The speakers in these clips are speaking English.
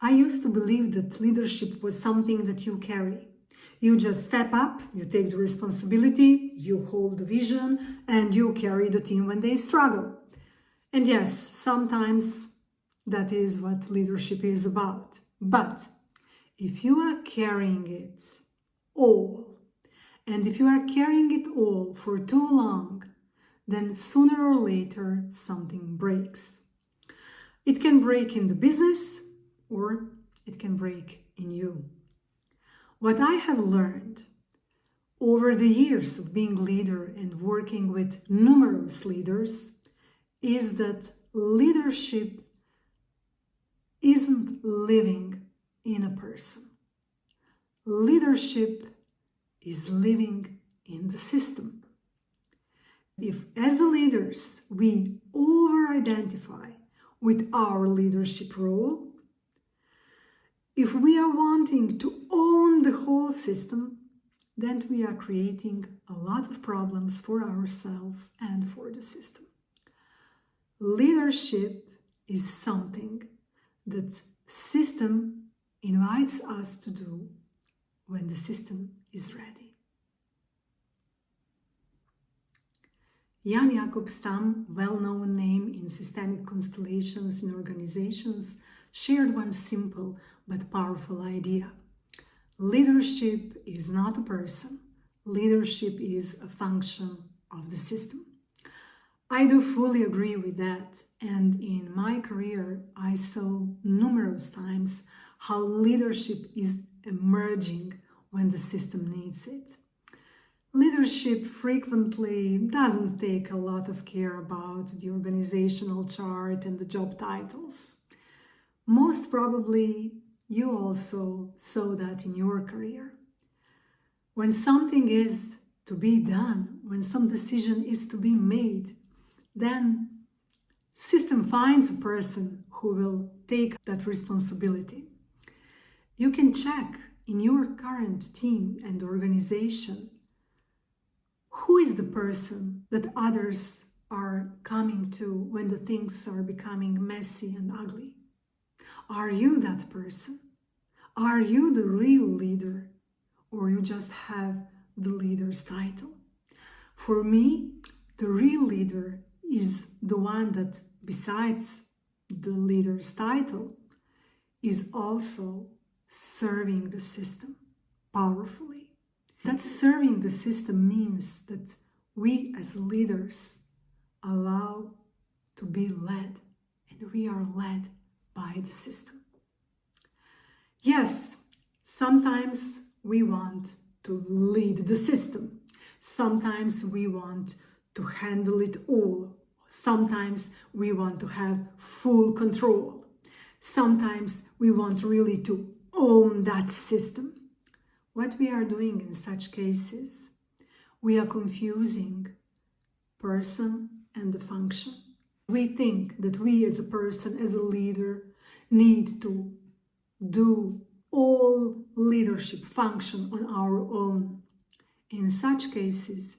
I used to believe that leadership was something that you carry. You just step up, you take the responsibility, you hold the vision, and you carry the team when they struggle. And yes, sometimes that is what leadership is about. But if you are carrying it all, and if you are carrying it all for too long, then sooner or later something breaks. It can break in the business, or it can break in you. What I have learned over the years of being a leader and working with numerous leaders is that leadership isn't living in a person. Leadership is living in the system. If, as the leaders, we over-identify with our leadership role, if we are wanting to own the whole system, then we are creating a lot of problems for ourselves and for the system. Leadership is something that system invites us to do when the system is ready. Jan Jakob Stam, well-known name in systemic constellations in organizations, shared one simple but powerful idea. Leadership is not a person. Leadership is a function of the system. I do fully agree with that, and in my career I saw numerous times how leadership is emerging when the system needs it. Leadership frequently doesn't take a lot of care about the organizational chart and the job titles. Most probably, you also saw that in your career. When something is to be done, when some decision is to be made, then system finds a person who will take that responsibility. You can check in your current team and organization who is the person that others are coming to when the things are becoming messy and ugly. Are you that person? Are you the real leader, or you just have the leader's title? For me, the real leader is the one that, besides the leader's title, is also serving the system powerfully. That serving the system means that we as leaders allow to be led, and we are led by the system. Yes, sometimes we want to lead the system. Sometimes we want to handle it all. Sometimes we want to have full control. Sometimes we want really to own that system. What we are doing in such cases, we are confusing person and the function. We think that we as a person, as a leader, need to do all leadership function on our own. In such cases,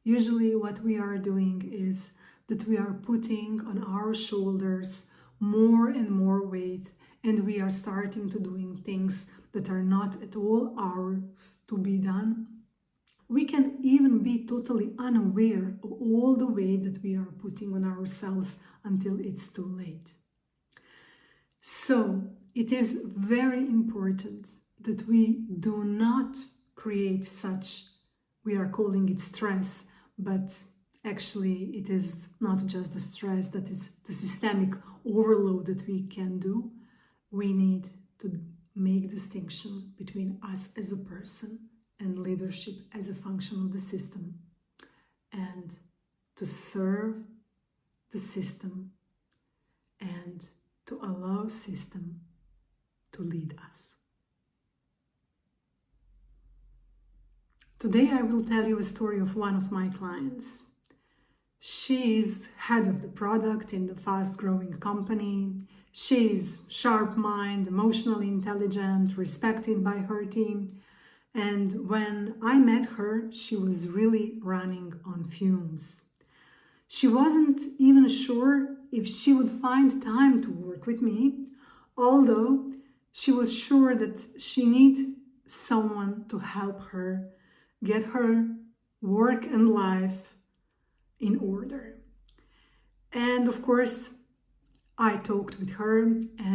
usually what we are doing is that we are putting on our shoulders more and more weight, and we are starting to doing things that are not at all ours to be done. We can even be totally unaware of all the weight that we are putting on ourselves until it's too late. So it is very important that we do not create such, we are calling it stress, but actually it is not just the stress, that is the systemic overload that we can do. We need to make distinction between us as a person and leadership as a function of the system, and to serve the system and to allow system to lead us. Today I will tell you a story of one of my clients. She is head of the product in the fast-growing company. She is sharp-minded, emotionally intelligent, respected by her team. And when I met her, she was really running on fumes. She wasn't even sure if she would find time to work with me, although She was sure that she needed someone to help her get her work and life in order. And of course, I talked with her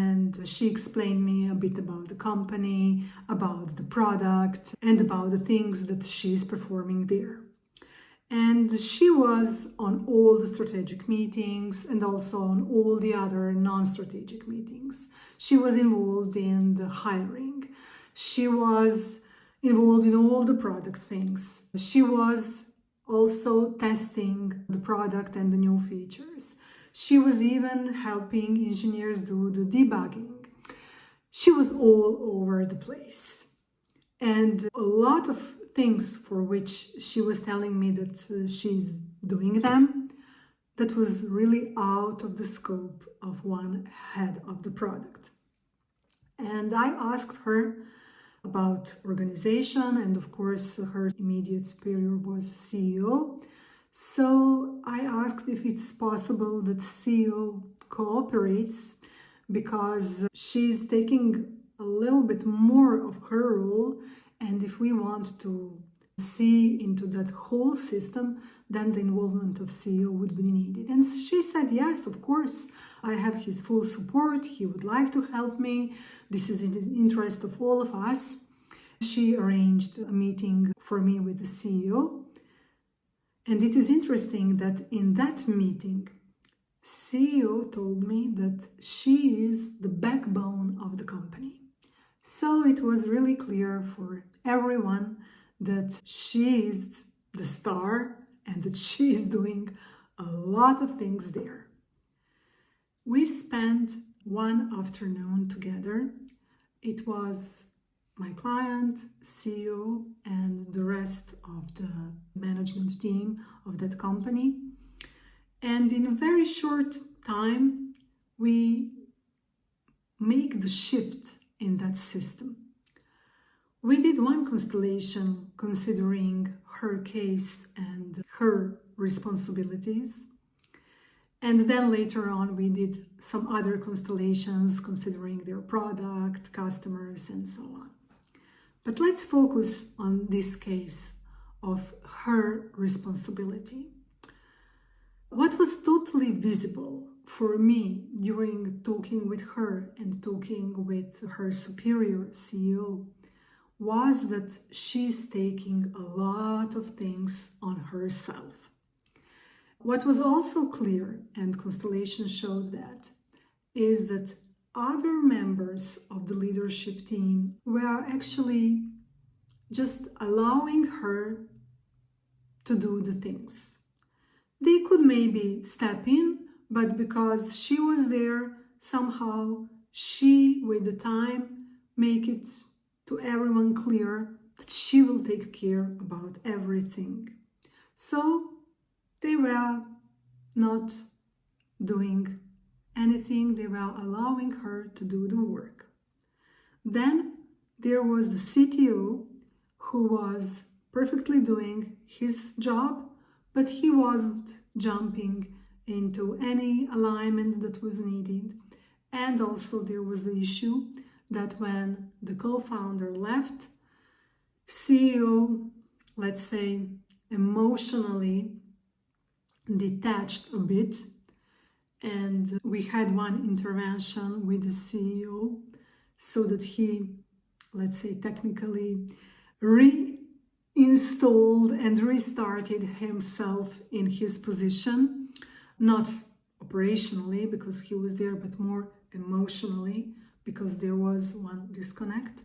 and she explained me a bit about the company, about the product, and about the things that she's performing there. And she was on all the strategic meetings and also on all the other non-strategic meetings. She was involved in the hiring. She was involved in all the product things. She was also testing the product and the new features. She was even helping engineers do the debugging. She was all over the place. And a lot of things for which she was telling me that she's doing them, that was really out of the scope of one head of the product. And I asked her about organization, and of course her immediate superior was CEO. So I asked if it's possible that CEO cooperates, because she's taking a little bit more of her role, and if we want to see into that whole system, then the involvement of CEO would be needed. And she said, yes, of course, I have his full support. He would like to help me. This is in the interest of all of us. She arranged a meeting for me with the CEO. And it is interesting that in that meeting, CEO told me that she is the backbone of the company. So it was really clear for everyone that she is the star and that she is doing a lot of things there. We spent one afternoon together. It was my client, CEO, and the rest of the management team of that company. And in a very short time, we make the shift in that system. We did one constellation considering her case and her responsibilities. And then later on, we did some other constellations considering their product, customers, and so on. But let's focus on this case of her responsibility. What was totally visible for me during talking with her and talking with her superior CEO was that she's taking a lot of things on herself. What was also clear, and Constellation showed that, is that other members of the leadership team were actually just allowing her to do the things. They could maybe step in, but because she was there, somehow she, with the time, make it to everyone clear that she will take care about everything. So they were not doing anything, they were allowing her to do the work. Then there was the CTO who was perfectly doing his job, but he wasn't jumping into any alignment that was needed. And also there was the issue that when the co-founder left, CEO, let's say, emotionally detached a bit, and we had one intervention with the CEO so that he, let's say, technically reinstalled and restarted himself in his position, not operationally because he was there, but more emotionally because there was one disconnect.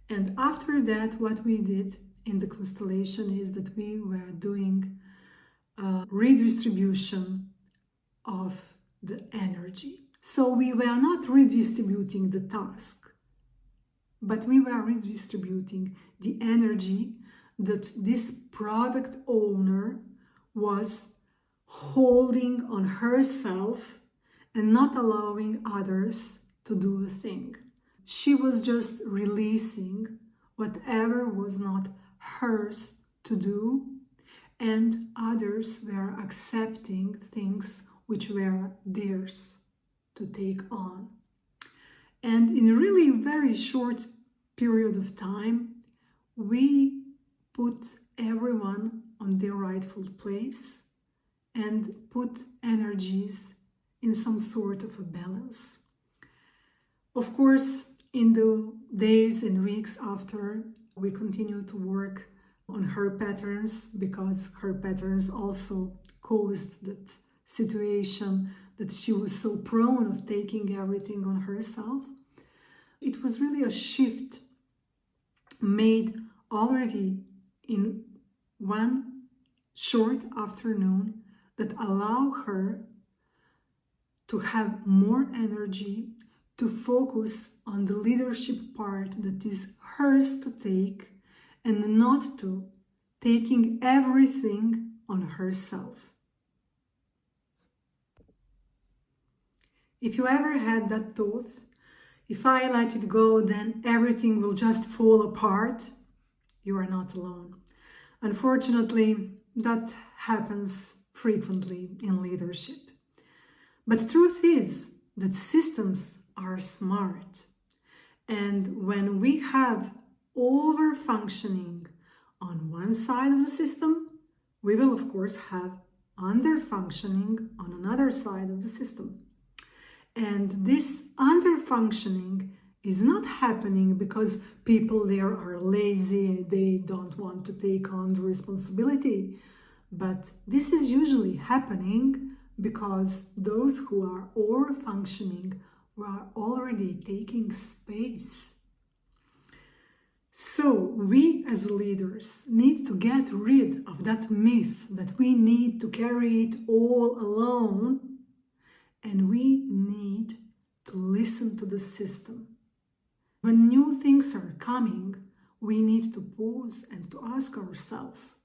And after that, what we did in the constellation is that we were doing a redistribution of the energy. So we were not redistributing the task, but we were redistributing the energy that this product owner was holding on herself and not allowing others to do the thing. She was just releasing whatever was not hers to do, and others were accepting things which were theirs to take on. And in a really very short period of time, we put everyone on their rightful place and put energies in some sort of a balance. Of course, in the days and weeks after, we continue to work on her patterns, because her patterns also caused that situation that she was so prone of taking everything on herself. It was really a shift made already in one short afternoon that allow her to have more energy to focus on the leadership part that is hers to take, and not to taking everything on herself. If you ever had that thought, if I let it go, then everything will just fall apart, you are not alone. Unfortunately, that happens frequently in leadership. But truth is that systems are smart. And when we have over-functioning on one side of the system, we will of course have under-functioning on another side of the system. And this under-functioning is not happening because people there are lazy, they don't want to take on the responsibility. But this is usually happening because those who are over-functioning are already taking space. So we as leaders need to get rid of that myth that we need to carry it all alone, and we need to listen to the system. When new things are coming, we need to pause and to ask ourselves,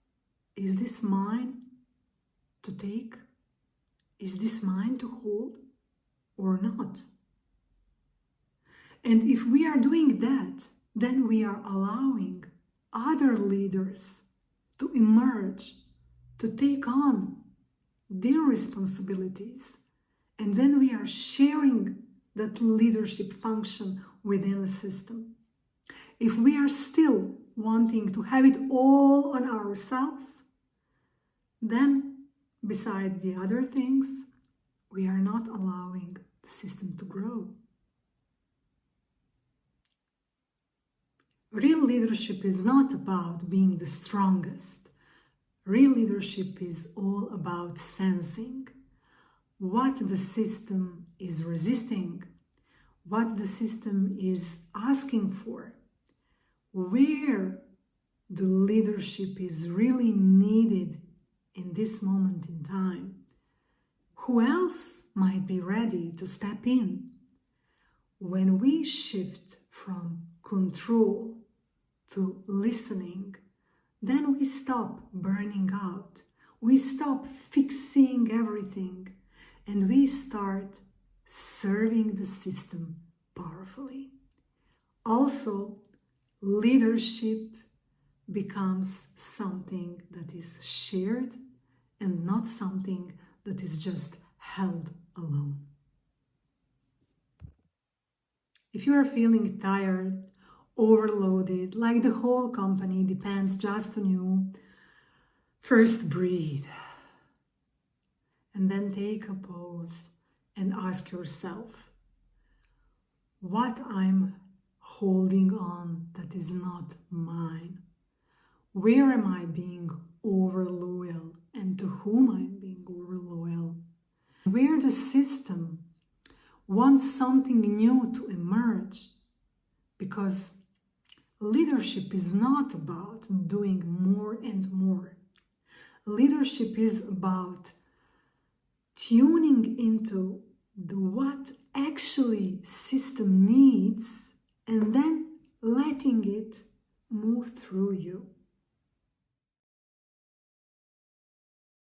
is this mine to take? Is this mine to hold or not? And if we are doing that, then we are allowing other leaders to emerge, to take on their responsibilities. And then we are sharing that leadership function within a system. If we are still wanting to have it all on ourselves, then beside the other things, we are not allowing the system to grow. Real leadership is not about being the strongest. Real leadership is all about sensing what the system is resisting, what the system is asking for, where the leadership is really needed in this moment in time. Who else might be ready to step in? When we shift from control to listening, then we stop burning out. We stop fixing everything, and we start serving the system powerfully. Also, leadership becomes something that is shared and not something that is just held alone. If you are feeling tired, overloaded, like the whole company depends just on you, first breathe. And then take a pause and ask yourself, what I'm holding on that is not mine? Where am I being over loyal, and to whom I'm being over loyal? Where the system wants something new to emerge, because leadership is not about doing more and more. Leadership is about tuning into the what actually